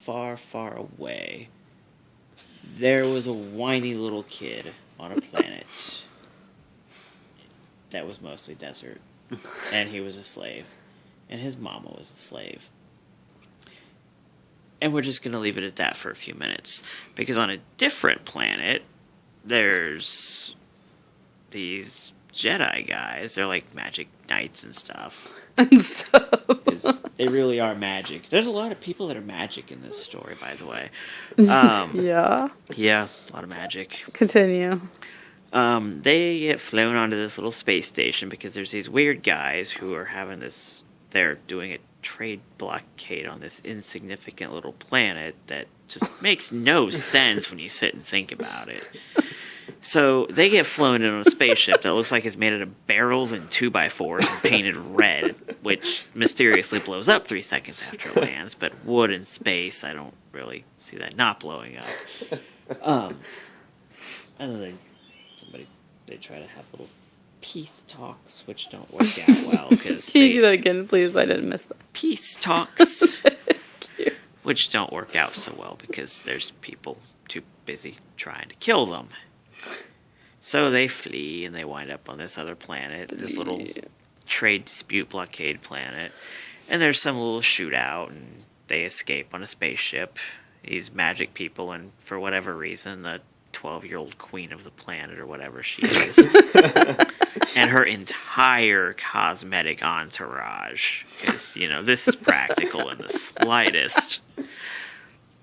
far, far away, there was a whiny little kid on a planet that was mostly desert, and he was a slave, and his mama was a slave. And we're just going to leave it at that for a few minutes, because on a different planet, there's these Jedi guys. They're like magic knights and stuff. They really are magic. There's a lot of people that are magic in this story, by the way. Yeah, a lot of magic. Continue. They get flown onto this little space station because there's these weird guys who are having this. They're doing a trade blockade on this insignificant little planet that just makes no sense when you sit and think about it. So they get flown in on a spaceship that looks like it's made out of barrels and 2x4s and painted red, which mysteriously blows up 3 seconds after it lands. But wood in space, I don't really see that not blowing up. And then they try to have little peace talks, which don't work out well. Can you do that again, please? I didn't miss that. Peace talks, which don't work out so well because there's people too busy trying to kill them. So they flee, and they wind up on this other planet, this little trade dispute blockade planet. And there's some little shootout, and they escape on a spaceship. These magic people, and for whatever reason, the 12-year-old queen of the planet, or whatever she is, and her entire cosmetic entourage, because, this is practical in the slightest.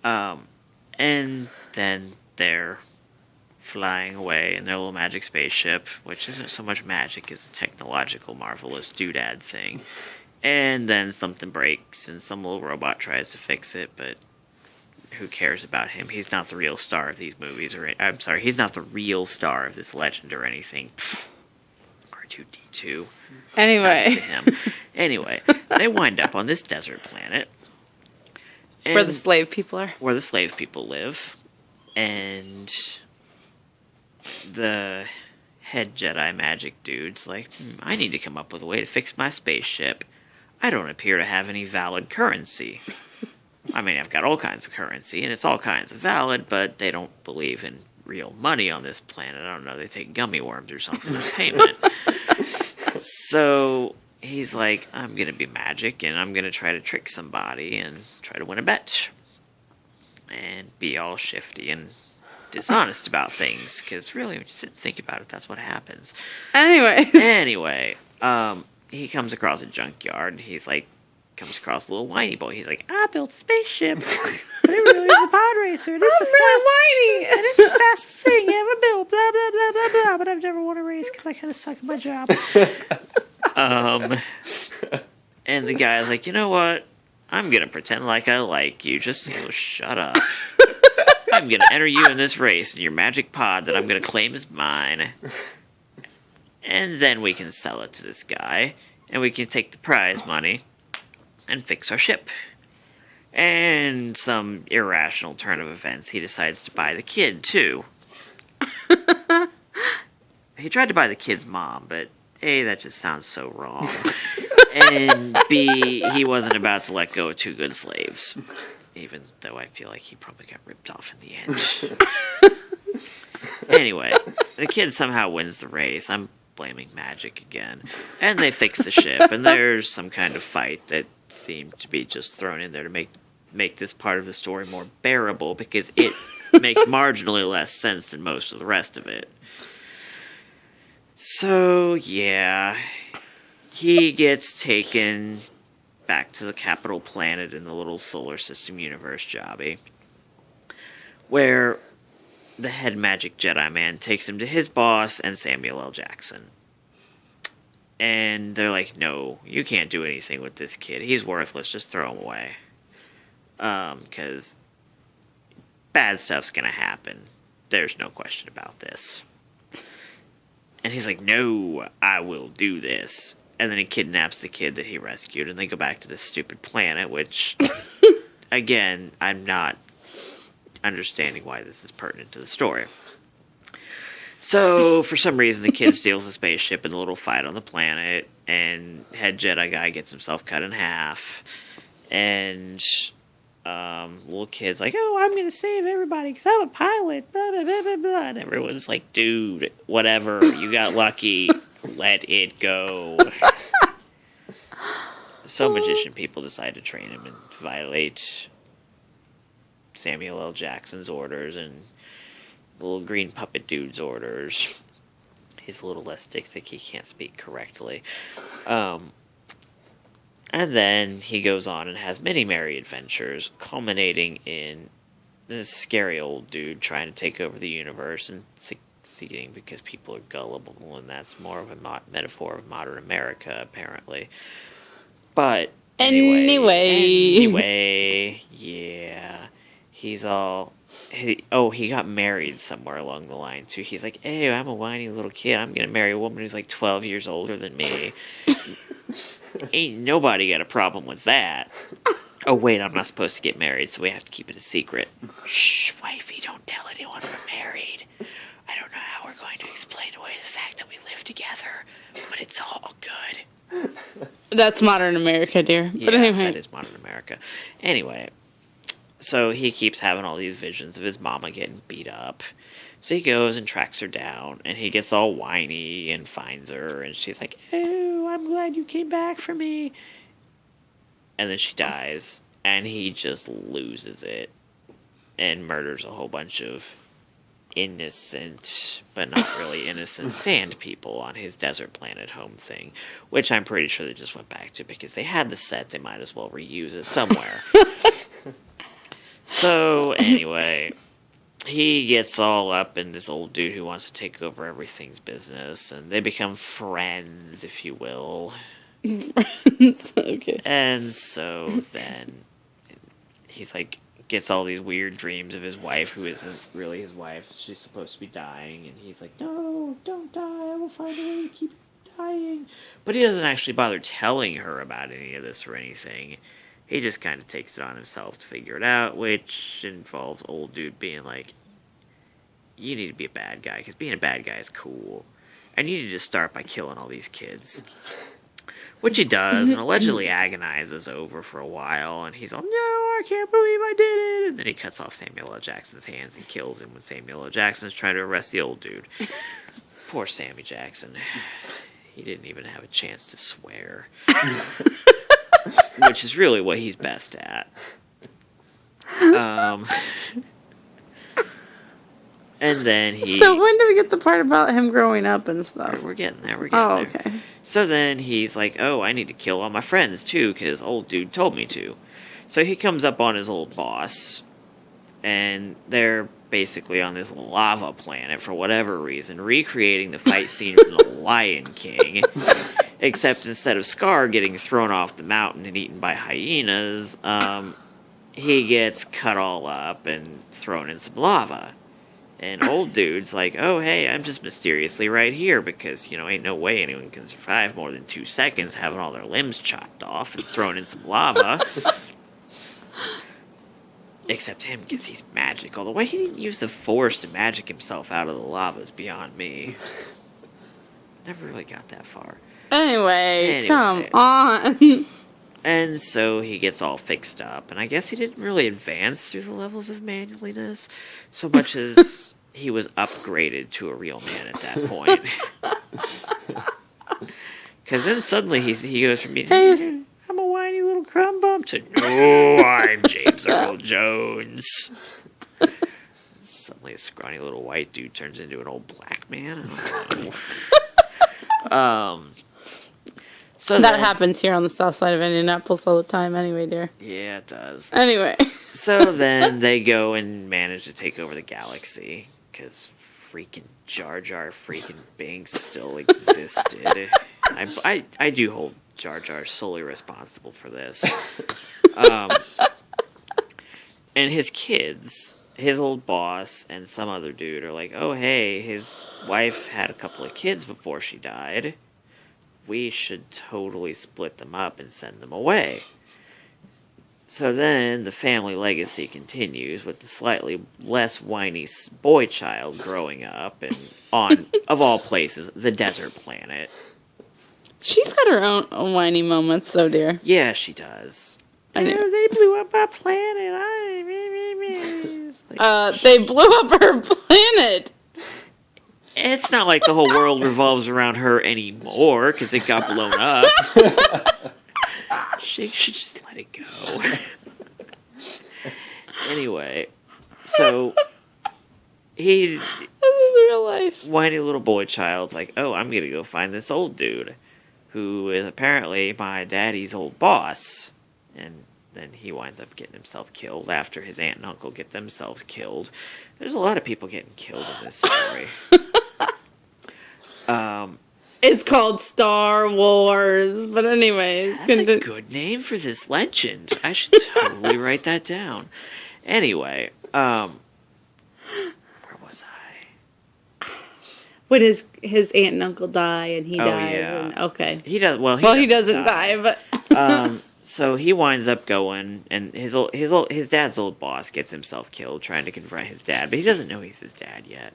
And then they're flying away in their little magic spaceship, which isn't so much magic as a technological, marvelous doodad thing. And then something breaks, and some little robot tries to fix it, but who cares about him? He's not the real star of these movies, he's not the real star of this legend or anything. R2-D2. Anyway, they wind up on this desert planet. Where the slave people are. Where the slave people live. And the head Jedi magic dude's like, I need to come up with a way to fix my spaceship. I don't appear to have any valid currency. I mean, I've got all kinds of currency, and it's all kinds of valid, but they don't believe in real money on this planet. I don't know, they take gummy worms or something as payment. So he's like, I'm going to be magic, and I'm going to try to trick somebody and try to win a bet. And be all shifty and dishonest about things, because really, when you sit and think about it, that's what happens. Anyway, he comes across a junkyard. He's like, comes across a little whiny boy. He's like, I built a spaceship. But it really is a pod racer. And it's whiny. And it's the fastest thing ever built. Blah, blah, blah, blah, blah. But I've never won a race because I kind of suck at my job. And the guy's like, you know what? I'm going to pretend like I like you. Just so shut up. I'm going to enter you in this race in your magic pod that I'm going to claim as mine. And then we can sell it to this guy. And we can take the prize money and fix our ship. And some irrational turn of events, he decides to buy the kid, too. He tried to buy the kid's mom, but A, that just sounds so wrong. And B, he wasn't about to let go of 2 good slaves. Even though I feel like he probably got ripped off in the end. Anyway, the kid somehow wins the race. I'm blaming magic again. And they fix the ship, and there's some kind of fight that seemed to be just thrown in there to make this part of the story more bearable, because it makes marginally less sense than most of the rest of it. So, yeah, he gets taken back to the capital planet in the little solar system universe jobby, where the head magic Jedi man takes him to his boss and Samuel L. Jackson. And they're like, no, you can't do anything with this kid. He's worthless. Just throw him away. Because bad stuff's going to happen. There's no question about this. And he's like, no, I will do this. And then he kidnaps the kid that he rescued, and they go back to this stupid planet, which, again, I'm not understanding why this is pertinent to the story. So, for some reason, the kid steals a spaceship in a little fight on the planet, and head Jedi guy gets himself cut in half, and Little kid's like, oh, I'm gonna save everybody because I'm a pilot, blah, blah, blah, blah, blah. And everyone's like, dude, whatever, you got lucky, let it go. So magician people decide to train him and violate Samuel L. Jackson's orders and the little green puppet dude's orders. He's a little less dyslexic, he can't speak correctly. And then he goes on and has many merry adventures, culminating in this scary old dude trying to take over the universe and succeeding because people are gullible, and that's more of a metaphor of modern America, apparently. But anyway, yeah, he's all... he got married somewhere along the line, too. He's like, hey, I'm a whiny little kid. I'm going to marry a woman who's like 12 years older than me. Ain't nobody got a problem with that. Oh, wait, I'm not supposed to get married, so we have to keep it a secret. Shh, wifey, don't tell anyone we're married. I don't know how we're going to explain away the fact that we live together, but it's all good. That's modern America, dear. But Yeah, anyway. that is modern America. Anyway, so he keeps having all these visions of his mama getting beat up. So he goes and tracks her down, and he gets all whiny and finds her, and she's like, oh, I'm glad you came back for me. And then she dies, and he just loses it and murders a whole bunch of innocent, but not really innocent, sand people on his desert planet home thing, which I'm pretty sure they just went back to because they had the set, they might as well reuse it somewhere. So, anyway, he gets all up in this old dude who wants to take over everything's business, and they become friends, if you will. Okay. And so then he's like, gets all these weird dreams of his wife who isn't really his wife. She's supposed to be dying, and he's like, no, don't die, I will find a way to keep dying. But he doesn't actually bother telling her about any of this or anything. He just kind of takes it on himself to figure it out, which involves old dude being like, you need to be a bad guy, because being a bad guy is cool. And you need to just start by killing all these kids. Which he does, and allegedly agonizes over for a while, and he's all, no, I can't believe I did it! And then he cuts off Samuel L. Jackson's hands and kills him when Samuel L. Jackson's trying to arrest the old dude. Poor Sammy Jackson. He didn't even have a chance to swear. Which is really what he's best at. And then he... So when do we get the part about him growing up and stuff? We're getting there, Oh, okay. So then he's like, oh, I need to kill all my friends, too, because old dude told me to. So he comes up on his old boss, and they're basically on this lava planet for whatever reason, recreating the fight scene from The Lion King, except instead of Scar getting thrown off the mountain and eaten by hyenas, he gets cut all up and thrown in some lava. And old dude's like, oh, hey, I'm just mysteriously right here because, ain't no way anyone can survive more than 2 seconds having all their limbs chopped off and thrown in some lava. Except him, because he's magical. The way he didn't use the Force to magic himself out of the lava is beyond me. Never really got that far. Anyway, come on. And so he gets all fixed up, and I guess he didn't really advance through the levels of manliness so much as he was upgraded to a real man at that point. Because then suddenly he goes from being, I'm a whiny little crumb bump, to, no, I'm James Earl Jones. Suddenly a scrawny little white dude turns into an old black man. I don't know. So that happens here on the south side of Indianapolis all the time anyway, dear. Yeah, it does. Anyway. So then they go and manage to take over the galaxy, because freaking Jar Jar freaking Binks still existed. I do hold Jar Jar solely responsible for this. And his kids, his old boss, and some other dude are like, oh, hey, his wife had a couple of kids before she died. We should totally split them up and send them away. So then the family legacy continues with the slightly less whiny boy child growing up and on, of all places, the desert planet. She's got her own whiny moments, though, dear. Yeah, she does. Anyway. They blew up our planet. It's like, They blew up her planet. it's not like the whole world revolves around her anymore because it got blown up. She should just let it go. Anyway, so he, This is real life. whiny little boy child's like, oh, I'm gonna go find this old dude who is apparently my daddy's old boss. And then he winds up getting himself killed after his aunt and uncle get themselves killed. There's a lot of people getting killed in this story. It's called Star Wars, but anyways. That's a good name for this legend. I should totally write that down. Anyway, where was I? When his aunt and uncle die and he dies. Yeah. And, okay. He does well. He doesn't die, but So he winds up going, and his dad's old boss gets himself killed trying to confront his dad, but he doesn't know he's his dad yet.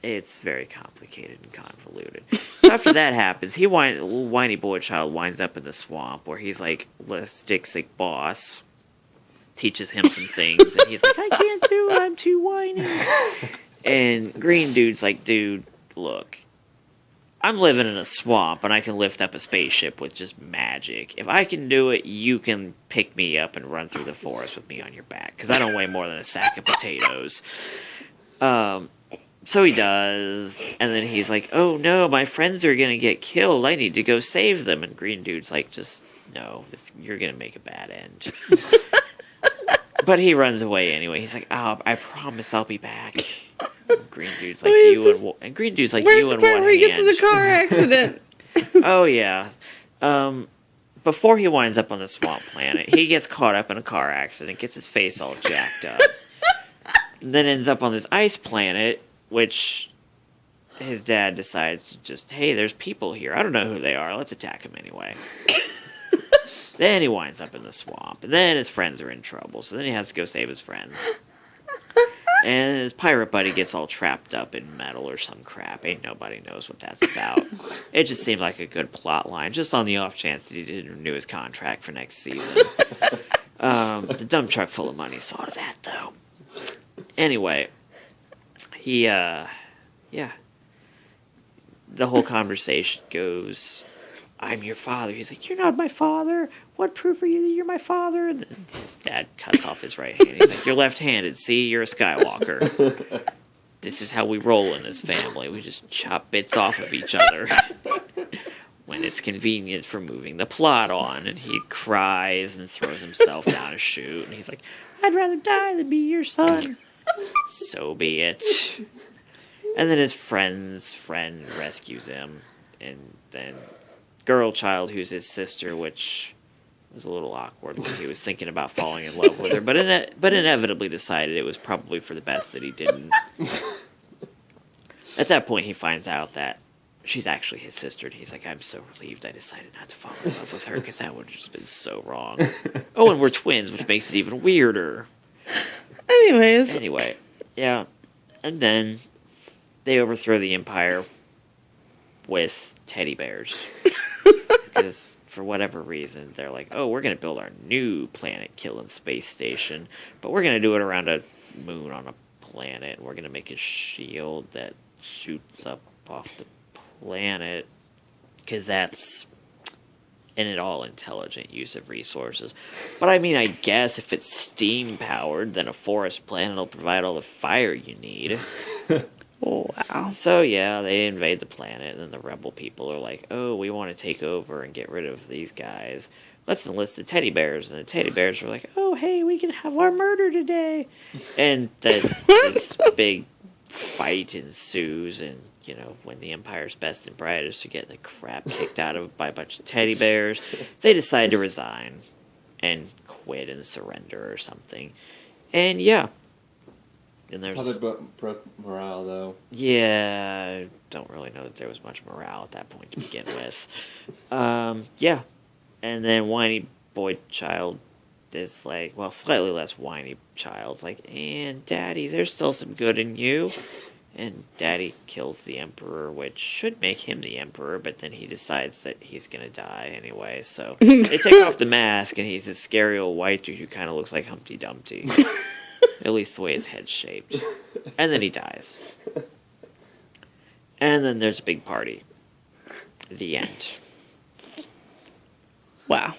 It's very complicated and convoluted. So after that happens, little whiny boy child winds up in the swamp where he's like Stick's like boss, teaches him some things, and he's like, I can't do it, I'm too whiny. And Green Dude's like, dude, look, I'm living in a swamp and I can lift up a spaceship with just magic. If I can do it, you can pick me up and run through the forest with me on your back, because I don't weigh more than a sack of potatoes. So he does, and then he's like, oh no, my friends are gonna get killed, I need to go save them. And Green Dude's like, just, no, you're gonna make a bad end. But he runs away anyway. He's like, oh, I promise I'll be back. And Green Dude's like, Green Dude's like, where's you the and part one where he gets hand. to the car accident? Oh yeah. Before he winds up on the swamp planet, he gets caught up in a car accident, gets his face all jacked up, and then ends up on this ice planet, which his dad decides to just, hey, there's people here. I don't know who they are. Let's attack them anyway. Then he winds up in the swamp, and then his friends are in trouble, so then he has to go save his friends. And his pirate buddy gets all trapped up in metal or some crap. Ain't nobody knows what that's about. It just seemed like a good plot line, just on the off chance that he didn't renew his contract for next season. The dump truck full of money saw to that, though. Anyway, the whole conversation goes, I'm your father. He's like, you're not my father. What proof are you that you're my father? And then his dad cuts off his right hand. He's like, you're left-handed. See, you're a Skywalker. This is how we roll in this family. We just chop bits off of each other when it's convenient for moving the plot on. And he cries and throws himself down a chute. And he's like, I'd rather die than be your son. So be it. And then his friend rescues him. And then girl child, who's his sister, which was a little awkward when he was thinking about falling in love with her, but inevitably decided it was probably for the best that he didn't. At that point, he finds out that she's actually his sister, and he's like, I'm so relieved I decided not to fall in love with her, because that would have just been so wrong. Oh, and we're twins, which makes it even weirder. Anyway, yeah. And then they overthrow the Empire with teddy bears. Because for whatever reason, they're like, oh, we're going to build our new planet-killing space station, but we're going to do it around a moon on a planet, and we're going to make a shield that shoots up off the planet, because that's an all-intelligent use of resources. But I mean, I guess if it's steam-powered, then a forest planet will provide all the fire you need. oh, wow. So yeah, they invade the planet, and then the rebel people are like, oh, we want to take over and get rid of these guys. Let's enlist the teddy bears. And the teddy bears are like, oh, hey, we can have our murder today. And then this big fight ensues, and, you know, when the Empire's best and brightest to get the crap kicked out of by a bunch of teddy bears, they decide to resign and quit and surrender or something. And yeah. And there's, how they broke morale, though. Yeah, I don't really know that there was much morale at that point to begin with. Yeah. And then whiny boy child is like, well, slightly less whiny child's like, and Daddy, there's still some good in you. And Daddy kills the Emperor, which should make him the Emperor, but then he decides that he's gonna die anyway, so they take off the mask, and he's this scary old white dude who kind of looks like Humpty Dumpty. At least the way his head's shaped. And then he dies. And then there's a big party. The end. Wow.